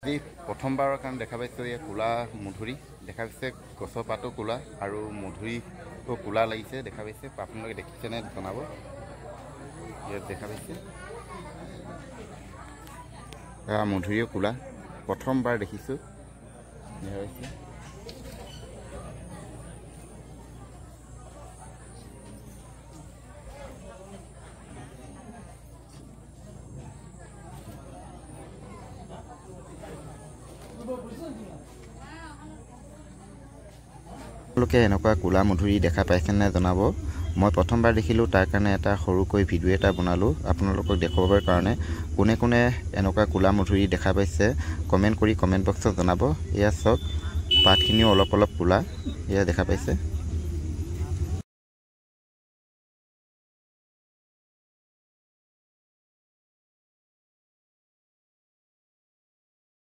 আজি প্ৰথমবাৰৰ কাৰণে দেখা পাইছোঁ এই কোলা মধুৰি দেখা পাইছে গছৰ পাতো কোলা আৰু মধুৰিও কোলা লাগিছে দেখা পাইছে আপোনালোকে দেখিছেনে জনাব ইয়াত দেখা পাইছে মধুৰিও কোলা প্ৰথমবাৰ দেখিছোঁ দেখা পাইছে আপোনালোকে এনেকুৱা কোলা মধুৰি দেখা পাইছেনে জনাব মই প্ৰথমবাৰ দেখিলোঁ তাৰ কাৰণে এটা সৰুকৈ ভিডিঅ' এটা বনালোঁ আপোনালোকক দেখুৱাবৰ কাৰণে কোনে কোনে এনেকুৱা কোলা মধুৰি দেখা পাইছে কমেণ্ট কৰি কমেণ্ট বক্সত জনাব এয়া চাওক পাতখিনিও অলপ কোলা এয়া দেখা পাইছে